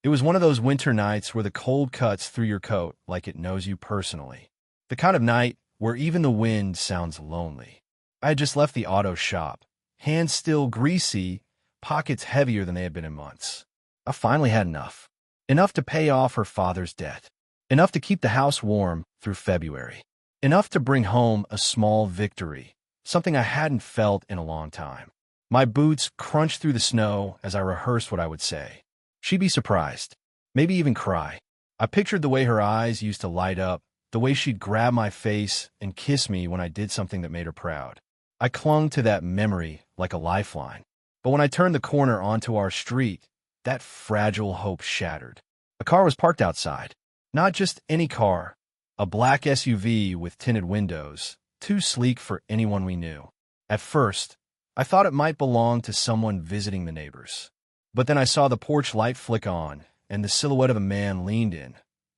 It was one of those winter nights where the cold cuts through your coat like it knows you personally. The kind of night where even the wind sounds lonely. I had just left the auto shop, hands still greasy, pockets heavier than they had been in months. I finally had enough. Enough to pay off her father's debt. Enough to keep the house warm through February. Enough to bring home a small victory, something I hadn't felt in a long time. My boots crunched through the snow as I rehearsed what I would say. She'd be surprised, maybe even cry. I pictured the way her eyes used to light up, the way she'd grab my face and kiss me when I did something that made her proud. I clung to that memory like a lifeline. But when I turned the corner onto our street, that fragile hope shattered. A car was parked outside. Not just any car, a black SUV with tinted windows, too sleek for anyone we knew. At first, I thought it might belong to someone visiting the neighbors. But then I saw the porch light flick on, and the silhouette of a man leaned in,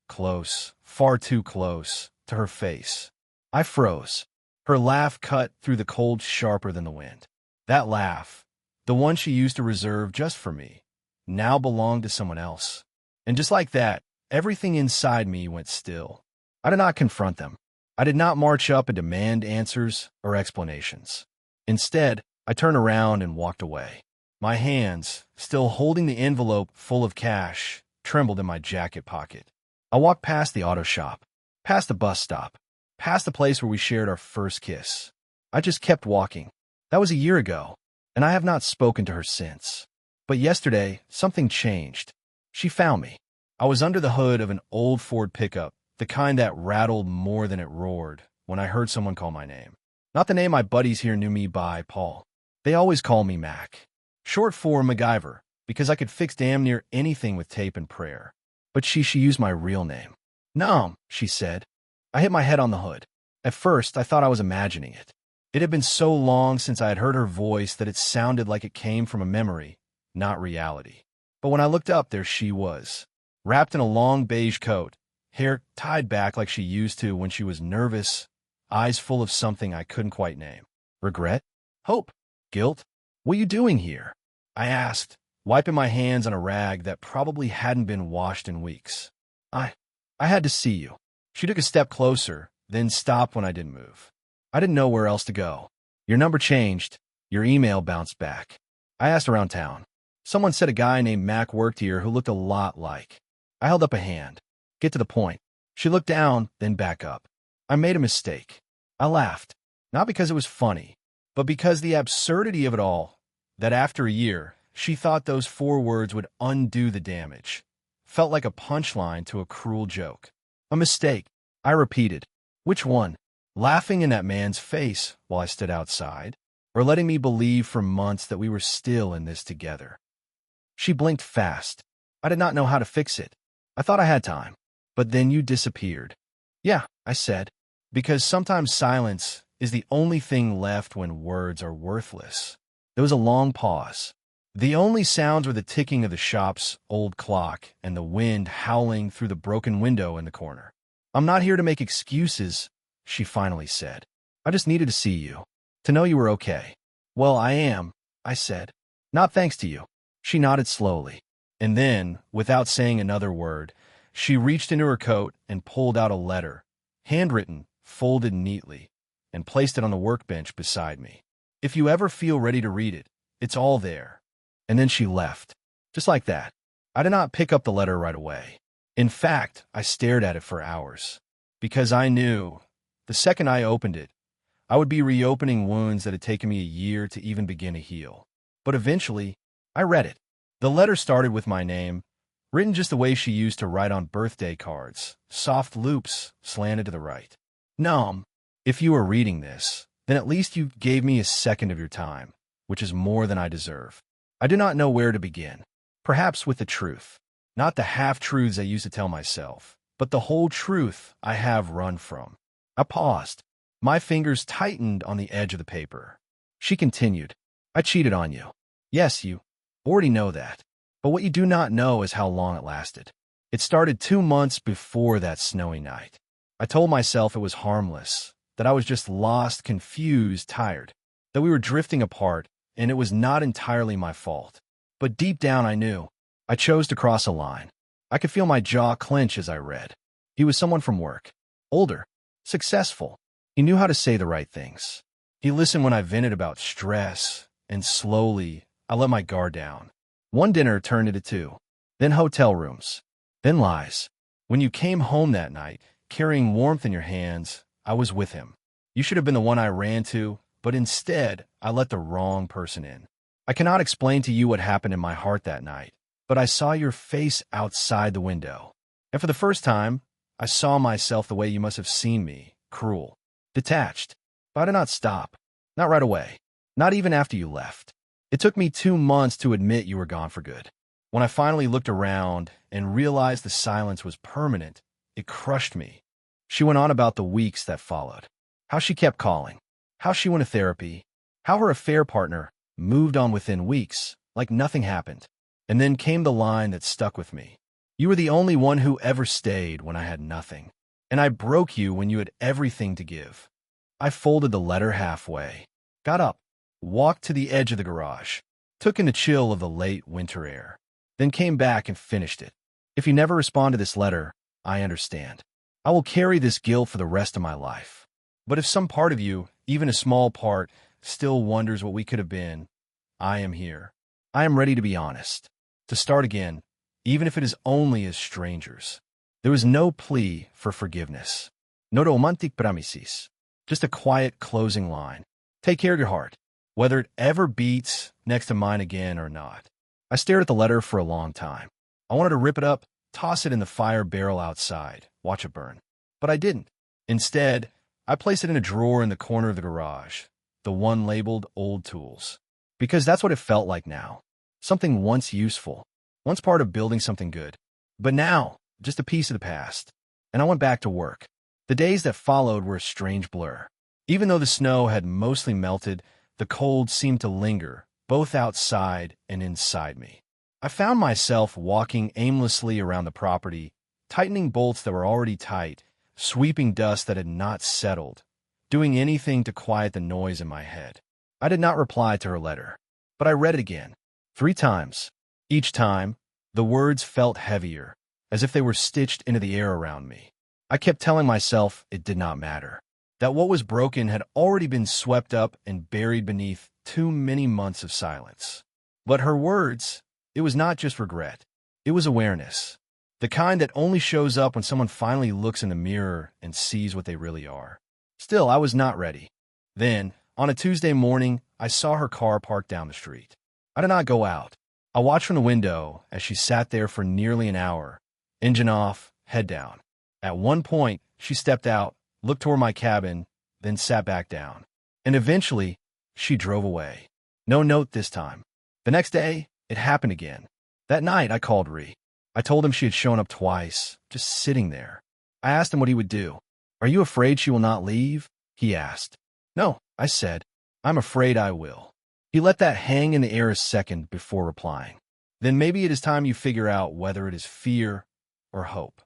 close, far too close, to her face. I froze. Her laugh cut through the cold sharper than the wind. That laugh, the one she used to reserve just for me, now belonged to someone else. And just like that, everything inside me went still. I did not confront them. I did not march up and demand answers or explanations. Instead, I turned around and walked away. My hands, still holding the envelope full of cash, trembled in my jacket pocket. I walked past the auto shop, past the bus stop, past the place where we shared our first kiss. I just kept walking. That was a year ago, and I have not spoken to her since. But yesterday, something changed. She found me. I was under the hood of an old Ford pickup, the kind that rattled more than it roared, when I heard someone call my name. Not the name my buddies here knew me by, Paul. They always call me Mac. Short for MacGyver, because I could fix damn near anything with tape and prayer. But she used my real name. "Nom," she said. I hit my head on the hood. At first, I thought I was imagining it. It had been so long since I had heard her voice that it sounded like it came from a memory, not reality. But when I looked up, there she was, wrapped in a long beige coat, hair tied back like she used to when she was nervous, eyes full of something I couldn't quite name. Regret? Hope? Guilt? What are you doing here? I asked, wiping my hands on a rag that probably hadn't been washed in weeks. I had to see you. She took a step closer, then stopped when I didn't move. I didn't know where else to go. Your number changed. Your email bounced back. I asked around town. Someone said a guy named Mac worked here who looked a lot like. I held up a hand. Get to the point. She looked down, then back up. I made a mistake. I laughed. Not because it was funny, but because the absurdity of it all, that after a year, she thought those 4 words would undo the damage, felt like a punchline to a cruel joke. A mistake, I repeated. Which one? Laughing in that man's face while I stood outside, or letting me believe for months that we were still in this together? She blinked fast. I did not know how to fix it. I thought I had time. But then you disappeared. Yeah, I said, because sometimes silence is the only thing left when words are worthless. There was a long pause. The only sounds were the ticking of the shop's old clock and the wind howling through the broken window in the corner. "I'm not here to make excuses," she finally said. "I just needed to see you, to know you were okay." "Well, I am," I said. "Not thanks to you." She nodded slowly. And then, without saying another word, she reached into her coat and pulled out a letter, handwritten, folded neatly, and placed it on the workbench beside me. "If you ever feel ready to read it, it's all there." And then she left. Just like that. I did not pick up the letter right away. In fact, I stared at it for hours. Because I knew, the second I opened it, I would be reopening wounds that had taken me a year to even begin to heal. But eventually, I read it. The letter started with my name, written just the way she used to write on birthday cards, soft loops slanted to the right. "Nom, if you are reading this, then at least you gave me a second of your time, which is more than I deserve. I do not know where to begin. Perhaps with the truth. Not the half-truths I used to tell myself, but the whole truth I have run from." I paused. My fingers tightened on the edge of the paper. She continued, "I cheated on you. Yes, you already know that. But what you do not know is how long it lasted. It started 2 months before that snowy night. I told myself it was harmless, that I was just lost, confused, tired, that we were drifting apart, and it was not entirely my fault. But deep down I knew. I chose to cross a line. I could feel my jaw clench as I read. He was someone from work. Older. Successful. He knew how to say the right things. He listened when I vented about stress, and slowly, I let my guard down. One dinner turned into two. Then hotel rooms. Then lies. When you came home that night, carrying warmth in your hands, I was with him. You should have been the one I ran to, but instead, I let the wrong person in. I cannot explain to you what happened in my heart that night, but I saw your face outside the window. And for the first time, I saw myself the way you must have seen me, cruel, detached. But I did not stop. Not right away. Not even after you left. It took me 2 months to admit you were gone for good. When I finally looked around and realized the silence was permanent, it crushed me. She went on about the weeks that followed. How she kept calling. How she went to therapy. How her affair partner moved on within weeks, like nothing happened. And then came the line that stuck with me. You were the only one who ever stayed when I had nothing. And I broke you when you had everything to give. I folded the letter halfway, got up, walked to the edge of the garage, took in the chill of the late winter air, then came back and finished it. If you never respond to this letter, I understand. I will carry this guilt for the rest of my life. But if some part of you, even a small part, still wonders what we could have been, I am here. I am ready to be honest, to start again, even if it is only as strangers. There was no plea for forgiveness. No romantic promises. Just a quiet closing line. Take care of your heart, whether it ever beats next to mine again or not. I stared at the letter for a long time. I wanted to rip it up, toss it in the fire barrel outside, watch it burn. But I didn't. Instead, I placed it in a drawer in the corner of the garage, the one labeled Old Tools. Because that's what it felt like now. Something once useful, once part of building something good. But now, just a piece of the past. And I went back to work. The days that followed were a strange blur. Even though the snow had mostly melted, the cold seemed to linger, both outside and inside me. I found myself walking aimlessly around the property, tightening bolts that were already tight, sweeping dust that had not settled, doing anything to quiet the noise in my head. I did not reply to her letter, but I read it again, 3 times. Each time, the words felt heavier, as if they were stitched into the air around me. I kept telling myself it did not matter, that what was broken had already been swept up and buried beneath too many months of silence. But her words, it was not just regret. It was awareness, the kind that only shows up when someone finally looks in the mirror and sees what they really are. Still, I was not ready. Then, on a Tuesday morning, I saw her car parked down the street. I did not go out. I watched from the window as she sat there for nearly an hour, engine off, head down. At one point, she stepped out, looked toward my cabin, then sat back down. And eventually, she drove away. No note this time. The next day, it happened again. That night, I called Ree. I told him she had shown up twice, just sitting there. I asked him what he would do. Are you afraid she will not leave? He asked. No, I said. I'm afraid I will. He let that hang in the air a second before replying. Then maybe it is time you figure out whether it is fear or hope.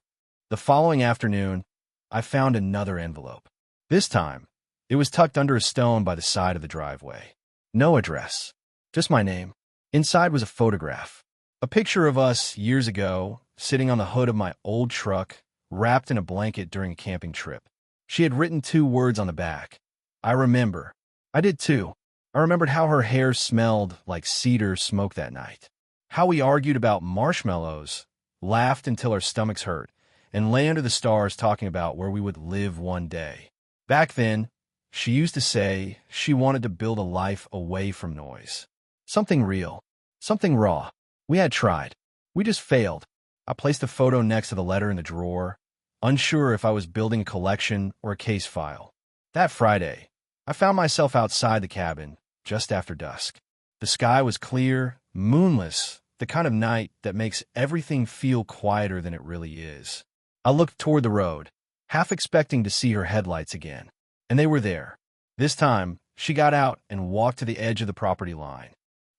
The following afternoon, I found another envelope. This time, it was tucked under a stone by the side of the driveway. No address, just my name. Inside was a photograph. A picture of us years ago, sitting on the hood of my old truck, wrapped in a blanket during a camping trip. She had written 2 words on the back. I remember. I did too. I remembered how her hair smelled like cedar smoke that night. How we argued about marshmallows, laughed until our stomachs hurt, and lay under the stars talking about where we would live one day. Back then, she used to say she wanted to build a life away from noise. Something real. Something raw. We had tried. We just failed. I placed the photo next to the letter in the drawer, unsure if I was building a collection or a case file. That Friday, I found myself outside the cabin, just after dusk. The sky was clear, moonless, the kind of night that makes everything feel quieter than it really is. I looked toward the road, half expecting to see her headlights again. And they were there. This time, she got out and walked to the edge of the property line.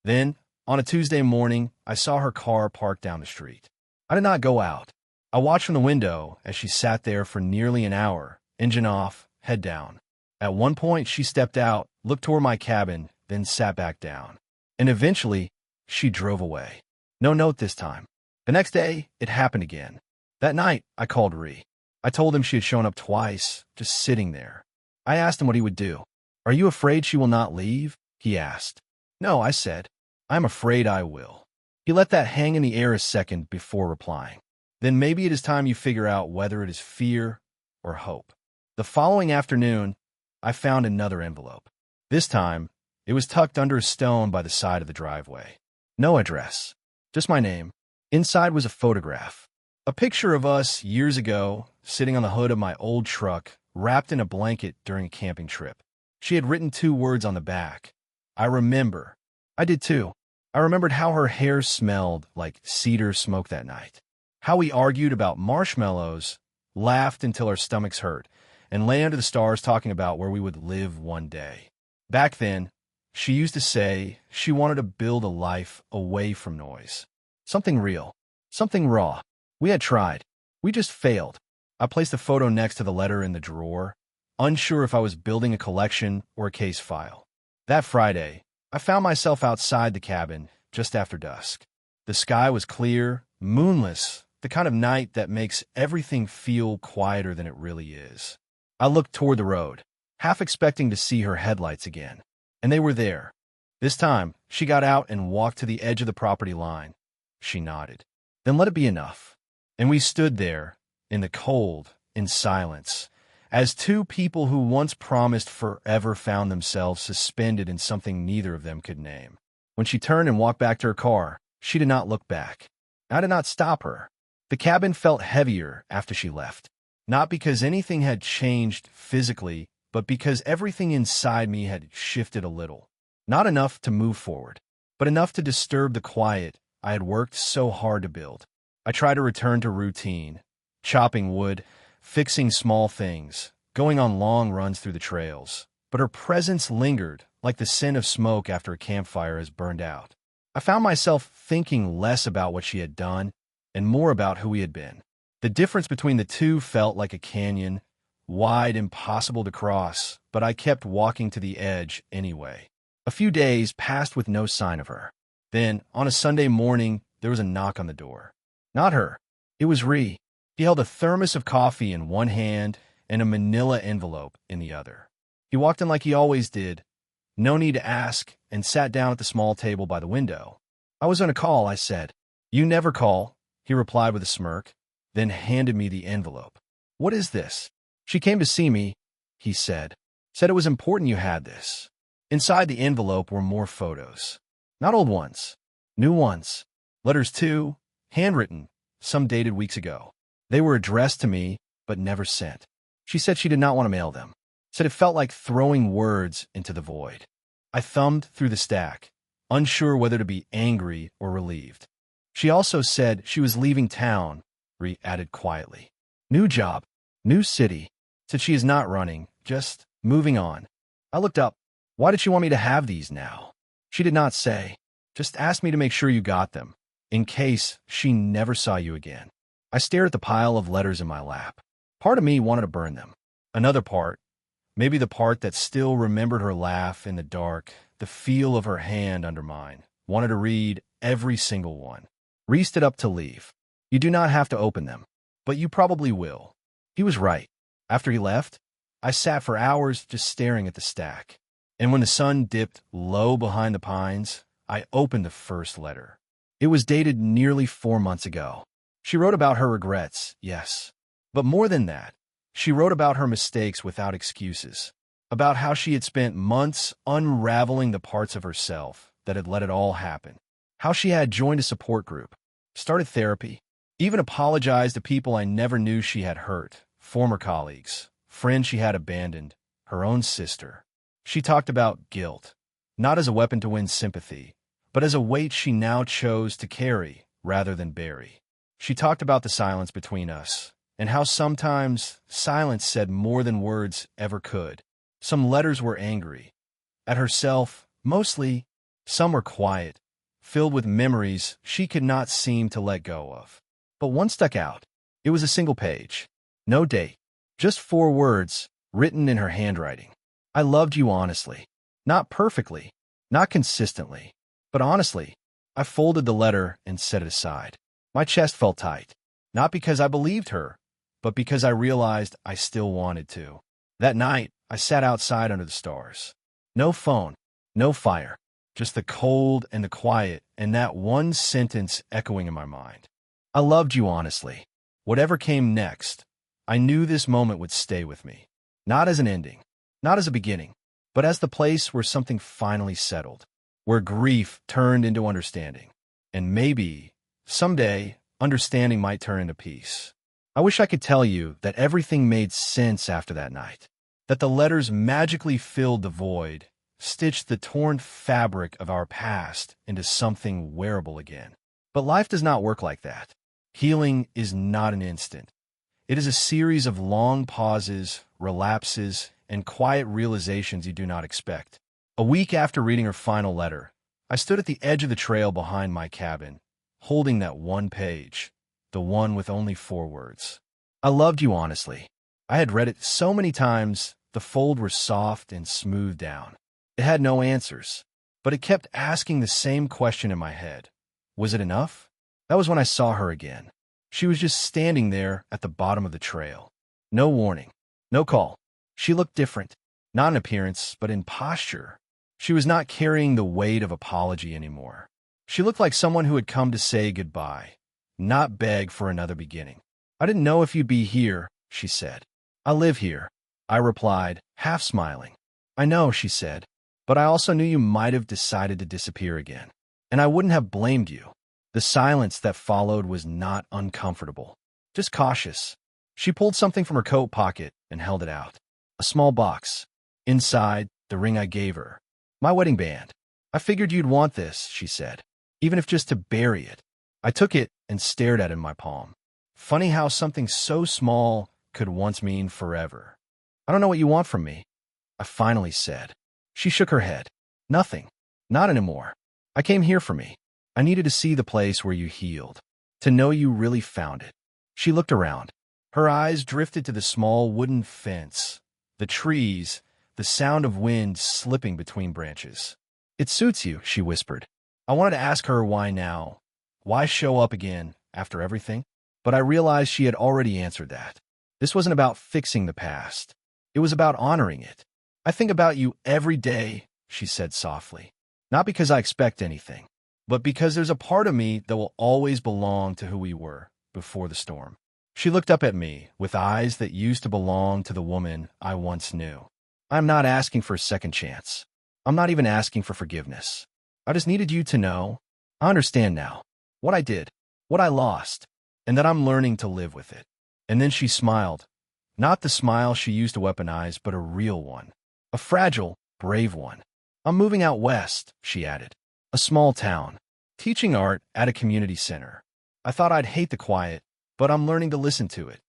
Then, on a Tuesday morning, I saw her car parked down the street. I did not go out. I watched from the window as she sat there for nearly an hour, engine off, head down. At one point, she stepped out, looked toward my cabin, then sat back down. And eventually, she drove away. No note this time. The next day, it happened again. That night, I called Ree. I told him she had shown up twice, just sitting there. I asked him what he would do. "Are you afraid she will not leave?" he asked. "No," I said. "I'm afraid I will." He let that hang in the air a second before replying. "Then maybe it is time you figure out whether it is fear or hope." The following afternoon, I found another envelope. This time, it was tucked under a stone by the side of the driveway. No address, just my name. Inside was a photograph. A picture of us years ago, sitting on the hood of my old truck, wrapped in a blanket during a camping trip. She had written 2 words on the back. "I remember." I did too. I remembered how her hair smelled like cedar smoke that night. How we argued about marshmallows, laughed until our stomachs hurt, and lay under the stars talking about where we would live one day. Back then, she used to say she wanted to build a life away from noise. Something real. Something raw. We had tried. We just failed. I placed the photo next to the letter in the drawer, unsure if I was building a collection or a case file. That Friday, I found myself outside the cabin just after dusk. The sky was clear, moonless, the kind of night that makes everything feel quieter than it really is. I looked toward the road, half expecting to see her headlights again. And they were there. This time, she got out and walked to the edge of the property line. She nodded. "Then let it be enough." And we stood there, in the cold, in silence, as 2 people who once promised forever found themselves suspended in something neither of them could name. When she turned and walked back to her car, she did not look back. I did not stop her. The cabin felt heavier after she left. Not because anything had changed physically, but because everything inside me had shifted a little. Not enough to move forward, but enough to disturb the quiet I had worked so hard to build. I tried to return to routine, chopping wood, fixing small things, going on long runs through the trails. But her presence lingered, like the scent of smoke after a campfire has burned out. I found myself thinking less about what she had done and more about who we had been. The difference between the two felt like a canyon, wide, impossible to cross, but I kept walking to the edge anyway. A few days passed with no sign of her. Then, on a Sunday morning, there was a knock on the door. Not her. It was Ree. He held a thermos of coffee in one hand and a manila envelope in the other. He walked in like he always did, no need to ask, and sat down at the small table by the window. "I was on a call," I said. "You never call," he replied with a smirk, then handed me the envelope. "What is this?" "She came to see me," he said. "Said it was important you had this." Inside the envelope were more photos. Not old ones. New ones. Letters too, handwritten, some dated weeks ago. They were addressed to me, but never sent. She said she did not want to mail them. Said it felt like throwing words into the void. I thumbed through the stack, unsure whether to be angry or relieved. She also said she was leaving town, Ree added quietly. New job, new city. Said she is not running, just moving on. I looked up. Why did she want me to have these now? She did not say. Just asked me to make sure you got them, in case she never saw you again. I stared at the pile of letters in my lap. Part of me wanted to burn them. Another part, maybe the part that still remembered her laugh in the dark, the feel of her hand under mine, wanted to read every single one. Ree stood up to leave. You do not have to open them, but you probably will. He was right. After he left, I sat for hours just staring at the stack. And when the sun dipped low behind the pines, I opened the first letter. It was dated nearly 4 months ago. She wrote about her regrets, yes. But more than that, she wrote about her mistakes without excuses, about how she had spent months unraveling the parts of herself that had let it all happen, how she had joined a support group, started therapy, even apologized to people I never knew she had hurt, former colleagues, friends she had abandoned, her own sister. She talked about guilt, not as a weapon to win sympathy, but as a weight she now chose to carry rather than bury. She talked about the silence between us, and how sometimes silence said more than words ever could. Some letters were angry, at herself, mostly. Some were quiet, filled with memories she could not seem to let go of. But one stuck out. It was a single page. No date. Just 4 words, written in her handwriting. I loved you honestly. Not perfectly, not consistently, but honestly. I folded the letter and set it aside. My chest felt tight, not because I believed her, but because I realized I still wanted to. That night, I sat outside under the stars. No phone, no fire, just the cold and the quiet and that one sentence echoing in my mind. I loved you honestly. Whatever came next, I knew this moment would stay with me. Not as an ending, not as a beginning, but as the place where something finally settled, where grief turned into understanding. And maybe, someday, understanding might turn into peace. I wish I could tell you that everything made sense after that night, that the letters magically filled the void, stitched the torn fabric of our past into something wearable again. But life does not work like that. Healing is not an instant. It is a series of long pauses, relapses, and quiet realizations you do not expect. A week after reading her final letter, I stood at the edge of the trail behind my cabin, holding that one page, the one with only 4 words. I loved you honestly. I had read it so many times, the fold was soft and smoothed down. It had no answers, but it kept asking the same question in my head. Was it enough? That was when I saw her again. She was just standing there at the bottom of the trail. No warning, no call. She looked different, not in appearance, but in posture. She was not carrying the weight of apology anymore. She looked like someone who had come to say goodbye, not beg for another beginning. I didn't know if you'd be here, she said. I live here, I replied, half smiling. I know, she said, but I also knew you might have decided to disappear again, and I wouldn't have blamed you. The silence that followed was not uncomfortable, just cautious. She pulled something from her coat pocket and held it out. A small box. Inside, the ring I gave her. My wedding band. I figured you'd want this, she said, even if just to bury it. I took it and stared at it in my palm. Funny how something so small could once mean forever. I don't know what you want from me, I finally said. She shook her head. Nothing. Not anymore. I came here for me. I needed to see the place where you healed, to know you really found it. She looked around. Her eyes drifted to the small wooden fence, the trees, the sound of wind slipping between branches. It suits you, she whispered. I wanted to ask her why now. Why show up again after everything? But I realized she had already answered that. This wasn't about fixing the past. It was about honoring it. I think about you every day, she said softly. Not because I expect anything, but because there's a part of me that will always belong to who we were before the storm. She looked up at me with eyes that used to belong to the woman I once knew. I'm not asking for a second chance. I'm not even asking for forgiveness. I just needed you to know, I understand now, what I did, what I lost, and that I'm learning to live with it. And then she smiled. Not the smile she used to weaponize, but a real one. A fragile, brave one. I'm moving out west, she added. A small town. Teaching art at a community center. I thought I'd hate the quiet, but I'm learning to listen to it.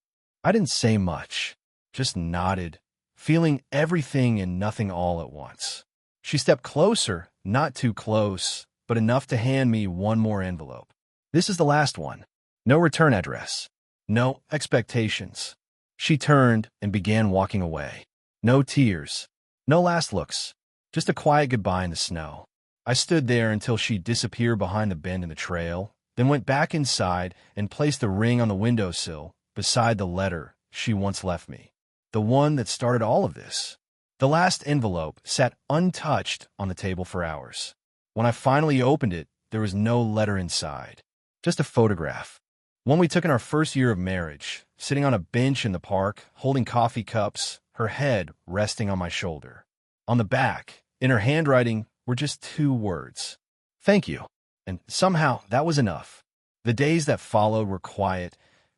I didn't say much, just nodded, feeling everything and nothing all at once. She stepped closer, not too close, but enough to hand me one more envelope. This is the last one. No return address. No expectations. She turned and began walking away. No tears. No last looks. Just a quiet goodbye in the snow. I stood there until she disappeared behind the bend in the trail, then went back inside and placed the ring on the windowsill beside the letter she once left me. The one that started all of this. The last envelope sat untouched on the table for hours. When I finally opened it, there was no letter inside. Just a photograph. One we took in our first year of marriage, sitting on a bench in the park, holding coffee cups, her head resting on my shoulder. On the back, in her handwriting, were just 2 words. Thank you. And somehow, that was enough. The days that followed were quiet,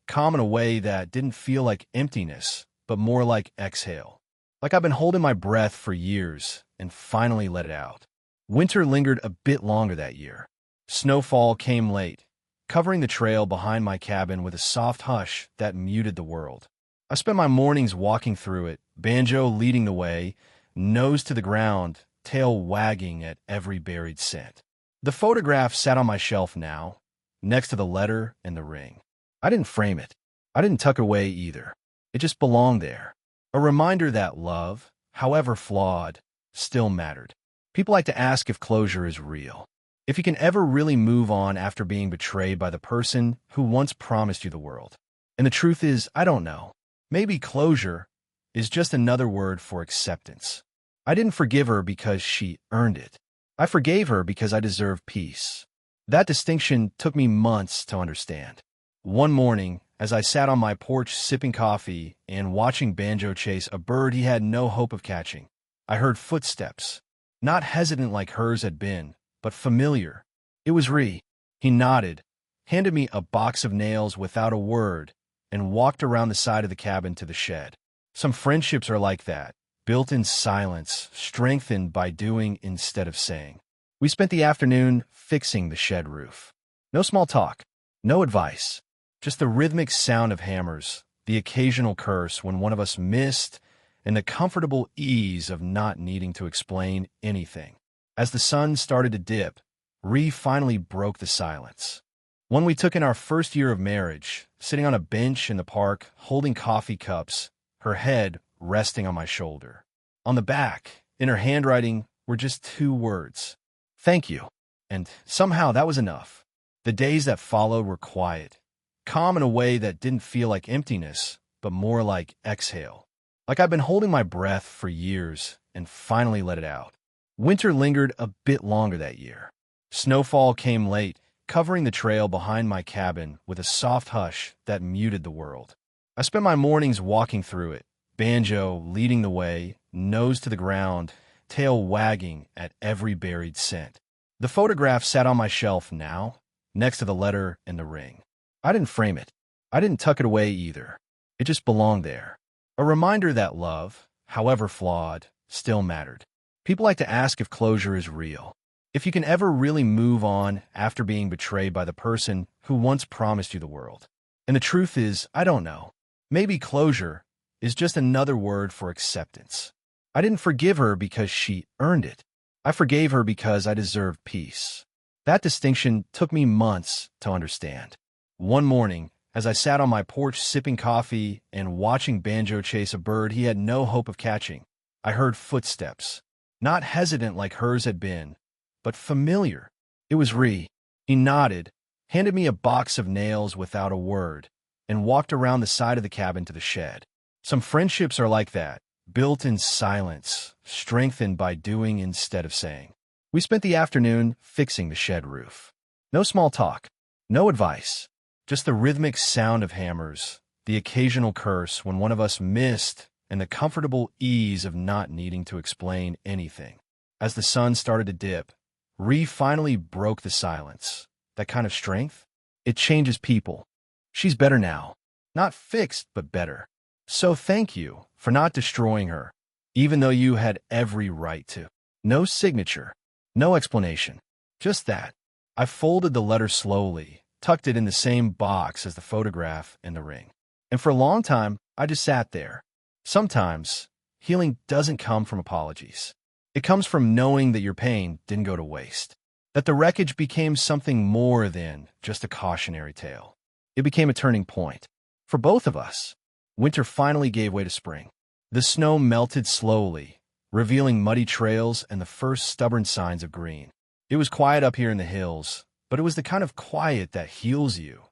calm in a way that didn't feel like emptiness, but more like exhale. Like I've been holding my breath for years and finally let it out. Winter lingered a bit longer that year. Snowfall came late, covering the trail behind my cabin with a soft hush that muted the world. I spent my mornings walking through it, banjo leading the way, nose to the ground, tail wagging at every buried scent. The photograph sat on my shelf now, next to the letter and the ring. I didn't frame it. I didn't tuck it away either. It just belonged there. A reminder that love, however flawed, still mattered. People like to ask if closure is real. If you can ever really move on after being betrayed by the person who once promised you the world. And the truth is, I don't know. Maybe closure is just another word for acceptance. I didn't forgive her because she earned it. I forgave her because I deserve peace. That distinction took me months to understand. One morning, as I sat on my porch sipping coffee and watching Banjo chase a bird he had no hope of catching, I heard footsteps, not hesitant like hers had been, but familiar. It was Ree. He nodded, handed me a box of nails without a word, and walked around the side of the cabin to the shed. Some friendships are like that, built in silence, strengthened by doing instead of saying. We spent the afternoon fixing the shed roof. No small talk, no advice, just the rhythmic sound of hammers, the occasional curse when one of us missed, and the comfortable ease of not needing to explain anything. As the sun started to dip, Ree finally broke the silence. One we took in our first year of marriage, sitting on a bench in the park, holding coffee cups, her head resting on my shoulder. On the back, in her handwriting, were just 2 words. Thank you. And somehow that was enough. The days that followed were quiet, calm in a way that didn't feel like emptiness, but more like exhale. Like I'd been holding my breath for years and finally let it out. Winter lingered a bit longer that year. Snowfall came late, covering the trail behind my cabin with a soft hush that muted the world. I spent my mornings walking through it, Banjo leading the way, nose to the ground, tail wagging at every buried scent. The photograph sat on my shelf now, next to the letter and the ring. I didn't frame it. I didn't tuck it away either. It just belonged there. A reminder that love, however flawed, still mattered. People like to ask if closure is real. If you can ever really move on after being betrayed by the person who once promised you the world. And the truth is, I don't know. Maybe closure is just another word for acceptance. I didn't forgive her because she earned it. I forgave her because I deserved peace. That distinction took me months to understand. One morning, as I sat on my porch sipping coffee and watching Banjo chase a bird he had no hope of catching, I heard footsteps, not hesitant like hers had been, but familiar. It was Ree. He nodded, handed me a box of nails without a word, and walked around the side of the cabin to the shed. Some friendships are like that, built in silence, strengthened by doing instead of saying. We spent the afternoon fixing the shed roof. No small talk, no advice, just the rhythmic sound of hammers, the occasional curse when one of us missed, and the comfortable ease of not needing to explain anything. As the sun started to dip, Ree finally broke the silence. That kind of strength? It changes people. She's better now. Not fixed, but better. So thank you for not destroying her, even though you had every right to. No signature, no explanation, just that. I folded the letter slowly, tucked it in the same box as the photograph and the ring. And for a long time, I just sat there. Sometimes, healing doesn't come from apologies. It comes from knowing that your pain didn't go to waste, that the wreckage became something more than just a cautionary tale. It became a turning point. For both of us, winter finally gave way to spring. The snow melted slowly, revealing muddy trails and the first stubborn signs of green. It was quiet up here in the hills, but it was the kind of quiet that heals you,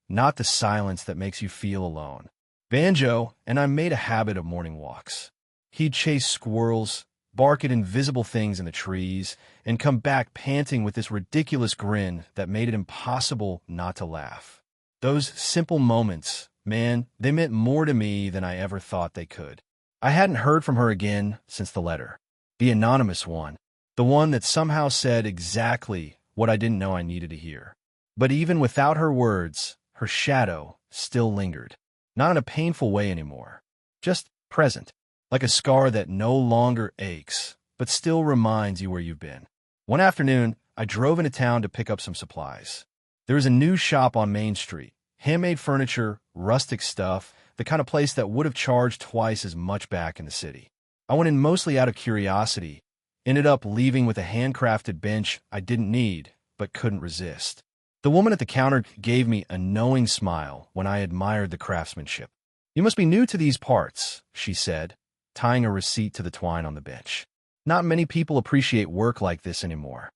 not the silence that makes you feel alone. Banjo and I made a habit of morning walks. He'd chase squirrels, bark at invisible things in the trees, and come back panting with this ridiculous grin that made it impossible not to laugh. Those simple moments, man, they meant more to me than I ever thought they could. I hadn't heard from her again since the letter. The anonymous one. The one that somehow said exactly what I didn't know I needed to hear. But even without her words, her shadow still lingered. Not in a painful way anymore. Just present. Like a scar that no longer aches, but still reminds you where you've been. One afternoon, I drove into town to pick up some supplies. There was a new shop on Main Street. Handmade furniture, rustic stuff, the kind of place that would have charged twice as much back in the city. I went in mostly out of curiosity, ended up leaving with a handcrafted bench I didn't need, but couldn't resist. The woman at the counter gave me a knowing smile when I admired the craftsmanship. "You must be new to these parts," she said, tying a receipt to the twine on the bench. "Not many people appreciate work like this anymore."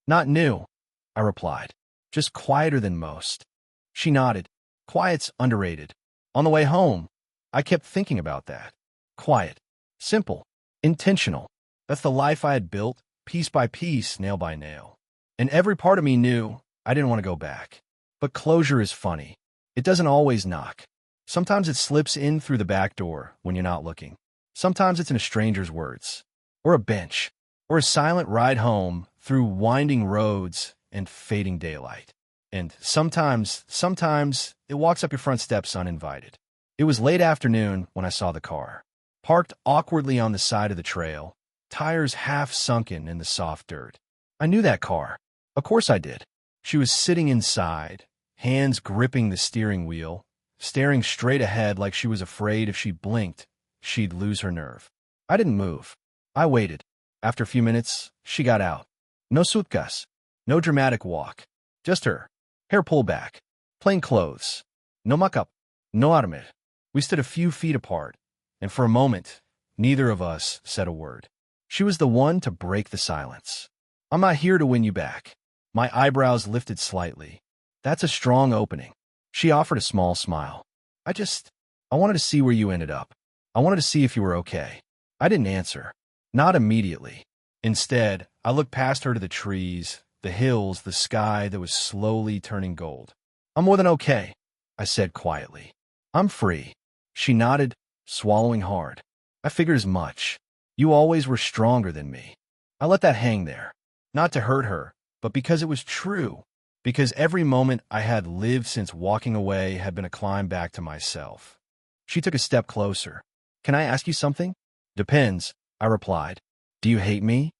"Not new," I replied, just quieter than most. She nodded. Quiet's underrated. On the way home, I kept thinking about that. Quiet. Simple. Intentional. That's the life I had built, piece by piece, nail by nail. And every part of me knew I didn't want to go back. But closure is funny. It doesn't always knock. Sometimes it slips in through the back door when you're not looking. Sometimes it's in a stranger's words, or a bench, or a silent ride home through winding roads and fading daylight. And sometimes it walks up your front steps uninvited. It was late afternoon when I saw the car, parked awkwardly on the side of the trail, tires half sunken in the soft dirt. I knew that car. Of course I did. She was sitting inside, hands gripping the steering wheel, staring straight ahead like she was afraid if she blinked, she'd lose her nerve. I didn't move. I waited. After a few minutes, she got out. No sutkas, no dramatic walk, just her. Hair pulled back, plain clothes, no makeup, no armor. We stood a few feet apart, and for a moment, neither of us said a word. She was the one to break the silence. I'm not here to win you back. My eyebrows lifted slightly. That's a strong opening. She offered a small smile. I wanted to see where you ended up. I wanted to see if you were okay. I didn't answer. Not immediately. Instead, I looked past her to the trees, the hills, the sky that was slowly turning gold. I'm more than okay, I said quietly. I'm free. She nodded, swallowing hard. I figured as much. You always were stronger than me. I let that hang there. Not to hurt her, but because it was true. Because every moment I had lived since walking away had been a climb back to myself. She took a step closer. Can I ask you something? Depends, I replied. Do you hate me?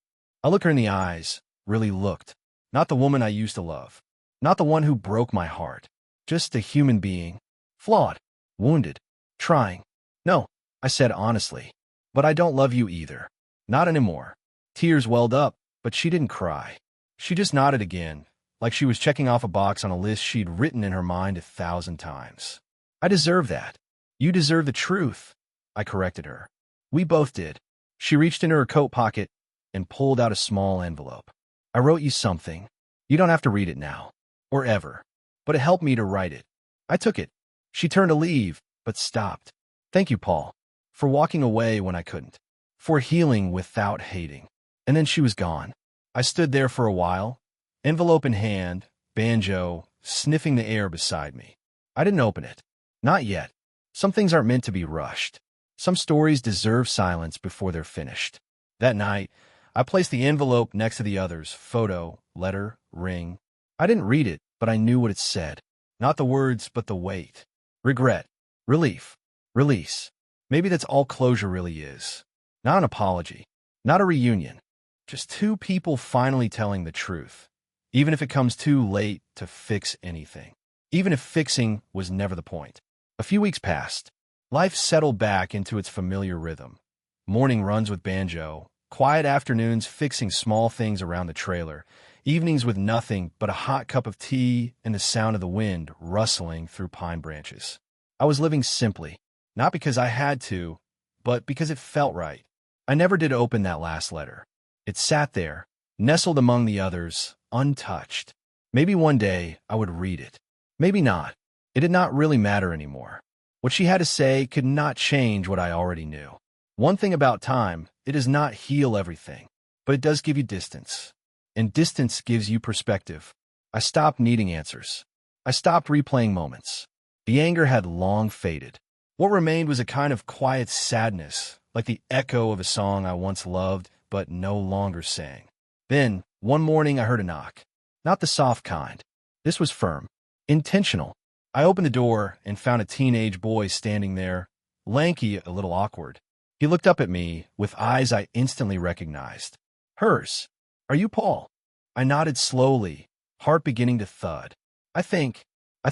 I looked her in the eyes, really looked. Not the woman I used to love. Not the one who broke my heart. Just a human being. Flawed. Wounded. Trying. No, I said honestly. But I don't love you either. Not anymore. Tears welled up, but she didn't cry. She just nodded again, like she was checking off a box on a list she'd written in her mind 1,000 times. I deserve that. You deserve the truth, I corrected her. We both did. She reached into her coat pocket and pulled out a small envelope. I wrote you something. You don't have to read it now, or ever, but it helped me to write it. I took it. She turned to leave, but stopped. Thank you, Paul, for walking away when I couldn't, for healing without hating. And then she was gone. I stood there for a while, envelope in hand, banjo, sniffing the air beside me. I didn't open it. Not yet. Some things aren't meant to be rushed. Some stories deserve silence before they're finished. That night, I placed the envelope next to the others, photo, letter, ring. I didn't read it, but I knew what it said. Not the words, but the weight. Regret. Relief. Release. Maybe that's all closure really is. Not an apology. Not a reunion. Just two people finally telling the truth. Even if it comes too late to fix anything. Even if fixing was never the point. A few weeks passed. Life settled back into its familiar rhythm. Morning runs with banjo, quiet afternoons fixing small things around the trailer, evenings with nothing but a hot cup of tea and the sound of the wind rustling through pine branches. I was living simply, not because I had to, but because it felt right. I never did open that last letter. It sat there, nestled among the others, untouched. Maybe one day I would read it. Maybe not. It did not really matter anymore. What she had to say could not change what I already knew. One thing about time, it does not heal everything, but it does give you distance. And distance gives you perspective. I stopped needing answers. I stopped replaying moments. The anger had long faded. What remained was a kind of quiet sadness, like the echo of a song I once loved but no longer sang. Then, one morning I heard a knock. Not the soft kind. This was firm. Intentional. I opened the door and found a teenage boy standing there, lanky, a little awkward. He looked up at me with eyes I instantly recognized. Hers. Are you Paul? I nodded slowly, heart beginning to thud. I think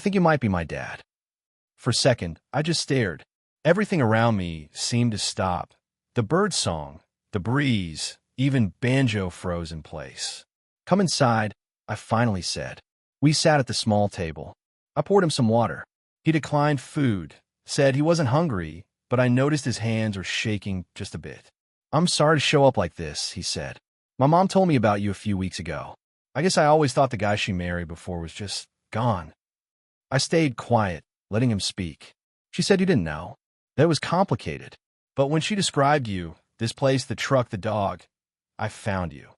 you might be my dad. For a second, I just stared. Everything around me seemed to stop. The bird song, the breeze, even banjo froze in place. Come inside, I finally said. We sat at the small table. I poured him some water. He declined food, said he wasn't hungry, but I noticed his hands were shaking just a bit. I'm sorry to show up like this, he said. My mom told me about you a few weeks ago. I guess I always thought the guy she married before was just gone. I stayed quiet, letting him speak. She said you didn't know. That it was complicated. But when she described you, this place, the truck, the dog, I found you.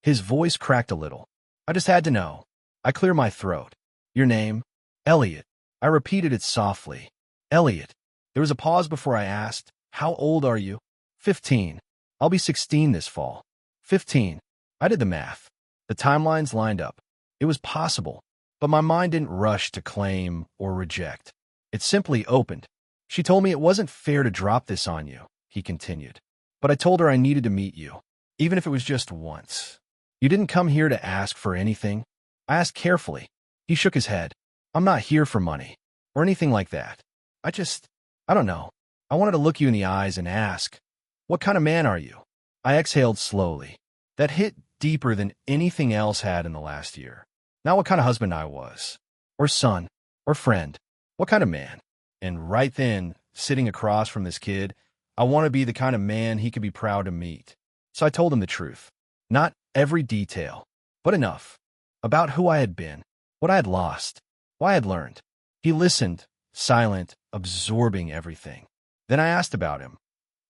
His voice cracked a little. I just had to know. I cleared my throat. Your name? Elliot. I repeated it softly. Elliot. There was a pause before I asked, how old are you? 15. I'll be 16 this fall. 15. I did the math. The timelines lined up. It was possible, but my mind didn't rush to claim or reject. It simply opened. She told me it wasn't fair to drop this on you, he continued. But I told her I needed to meet you, even if it was just once. You didn't come here to ask for anything. I asked carefully. He shook his head. I'm not here for money or anything like that. I don't know. I wanted to look you in the eyes and ask, what kind of man are you? I exhaled slowly. That hit deeper than anything else had in the last year. Not what kind of husband I was, or son, or friend. What kind of man? And right then, sitting across from this kid, I want to be the kind of man he could be proud to meet. So I told him the truth. Not every detail, but enough. About who I had been, what I had lost, why I had learned. He listened, silent, absorbing everything. Then I asked about him,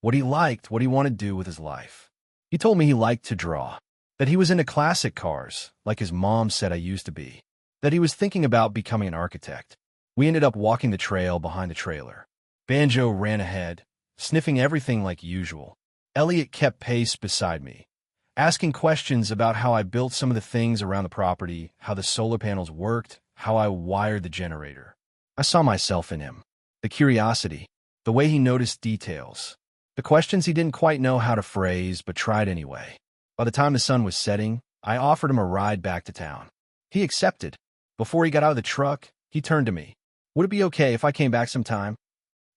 what he liked, what he wanted to do with his life. He told me he liked to draw, that he was into classic cars, like his mom said I used to be, that he was thinking about becoming an architect. We ended up walking the trail behind the trailer. Banjo ran ahead, sniffing everything like usual. Elliot kept pace beside me, asking questions about how I built some of the things around the property, how the solar panels worked, how I wired the generator. I saw myself in him. The curiosity, the way he noticed details, the questions he didn't quite know how to phrase but tried anyway. By the time the sun was setting, I offered him a ride back to town. He accepted. Before he got out of the truck, he turned to me. Would it be okay if I came back sometime?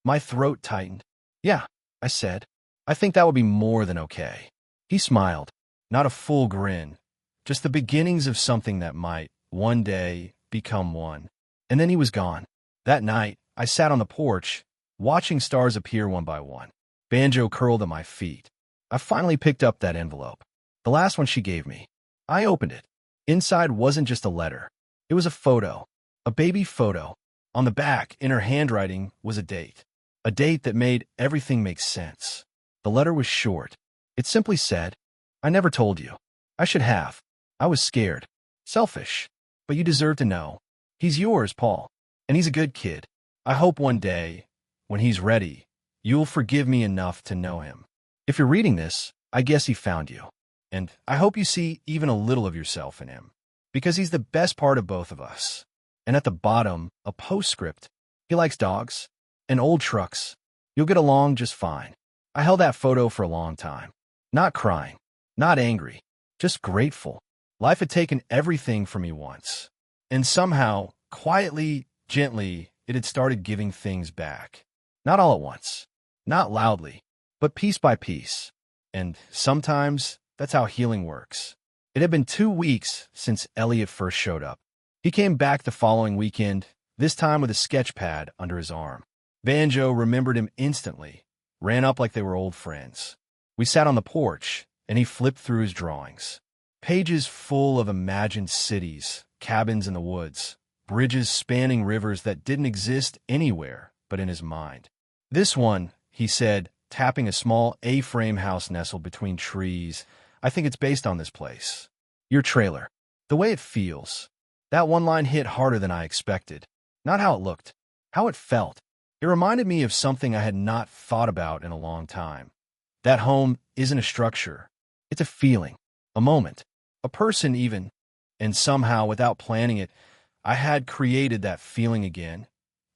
My throat tightened. Yeah, I said. I think that would be more than okay. He smiled. Not a full grin, just the beginnings of something that might, one day, become one. And then he was gone. That night, I sat on the porch, watching stars appear one by one. Banjo curled at my feet. I finally picked up that envelope. The last one she gave me. I opened it. Inside wasn't just a letter. It was a photo. A baby photo. On the back, in her handwriting, was a date. A date that made everything make sense. The letter was short. It simply said, I never told you. I should have. I was scared. Selfish. But you deserve to know. He's yours, Paul. And he's a good kid. I hope one day, when he's ready, you'll forgive me enough to know him. If you're reading this, I guess he found you. And I hope you see even a little of yourself in him. Because he's the best part of both of us. And at the bottom, a postscript. He likes dogs and old trucks. You'll get along just fine. I held that photo for a long time. Not crying. Not angry. Just grateful. Life had taken everything from me once. And somehow, quietly, gently, it had started giving things back. Not all at once. Not loudly. But piece by piece. And sometimes, that's how healing works. It had been 2 weeks since Elliot first showed up. He came back the following weekend, this time with a sketch pad under his arm. Banjo remembered him instantly, ran up like they were old friends. We sat on the porch, and he flipped through his drawings. Pages full of imagined cities, cabins in the woods, bridges spanning rivers that didn't exist anywhere but in his mind. This one, he said, tapping a small A-frame house nestled between trees, I think it's based on this place. Your trailer. The way it feels. That one line hit harder than I expected. Not how it looked, how it felt. It reminded me of something I had not thought about in a long time. That home isn't a structure. It's a feeling, a moment, a person even. And somehow, without planning it, I had created that feeling again,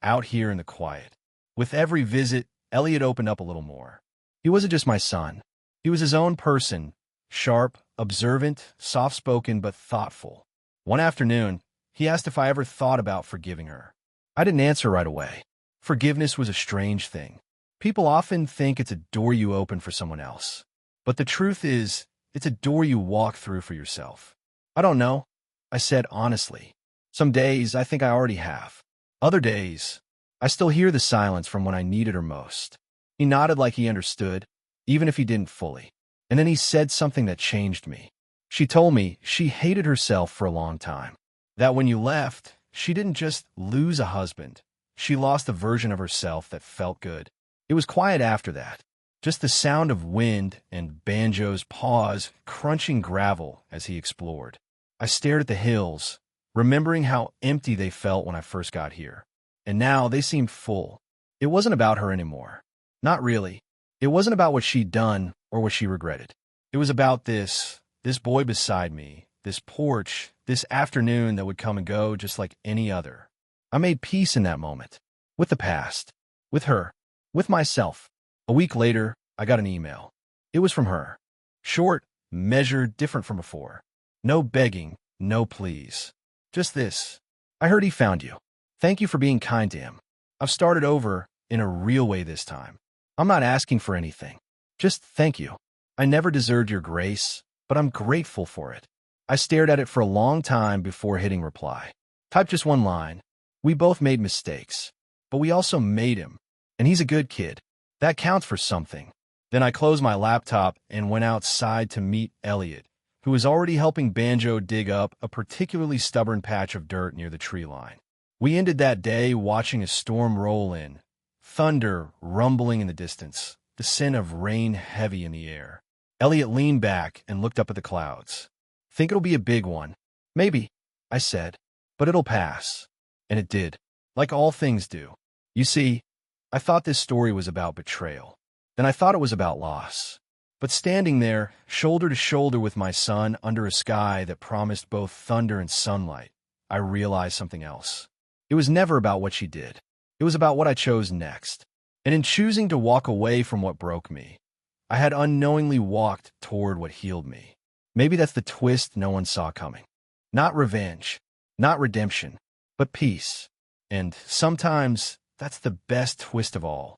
out here in the quiet. With every visit, Elliot opened up a little more. He wasn't just my son. He was his own person, sharp, observant, soft-spoken, but thoughtful. One afternoon, he asked if I ever thought about forgiving her. I didn't answer right away. Forgiveness was a strange thing. People often think it's a door you open for someone else. But the truth is, it's a door you walk through for yourself. I don't know, I said honestly. Some days, I think I already have. Other days, I still hear the silence from when I needed her most. He nodded like he understood, even if he didn't fully. And then he said something that changed me. She told me she hated herself for a long time. That when you left, she didn't just lose a husband. She lost a version of herself that felt good. It was quiet after that. Just the sound of wind and Banjo's paws crunching gravel as he explored. I stared at the hills, remembering how empty they felt when I first got here. And now they seemed full. It wasn't about her anymore. Not really. It wasn't about what she'd done or what she regretted. It was about this boy beside me, this porch, this afternoon that would come and go just like any other. I made peace in that moment. With the past. With her. With myself. A week later, I got an email. It was from her. Short, measured, different from before. No begging, no pleas. Just this. I heard he found you. Thank you for being kind to him. I've started over in a real way this time. I'm not asking for anything. Just thank you. I never deserved your grace, but I'm grateful for it. I stared at it for a long time before hitting reply. Typed just one line. We both made mistakes, but we also made him. And he's a good kid. That counts for something. Then I closed my laptop and went outside to meet Elliot, who was already helping Banjo dig up a particularly stubborn patch of dirt near the tree line. We ended that day watching a storm roll in, thunder rumbling in the distance, the scent of rain heavy in the air. Elliot leaned back and looked up at the clouds. Think it'll be a big one? Maybe, I said, but it'll pass. And it did, like all things do. You see, I thought this story was about betrayal. Then I thought it was about loss. But standing there, shoulder to shoulder with my son under a sky that promised both thunder and sunlight, I realized something else. It was never about what she did. It was about what I chose next. And in choosing to walk away from what broke me, I had unknowingly walked toward what healed me. Maybe that's the twist no one saw coming. Not revenge, not redemption, but peace. And sometimes that's the best twist of all.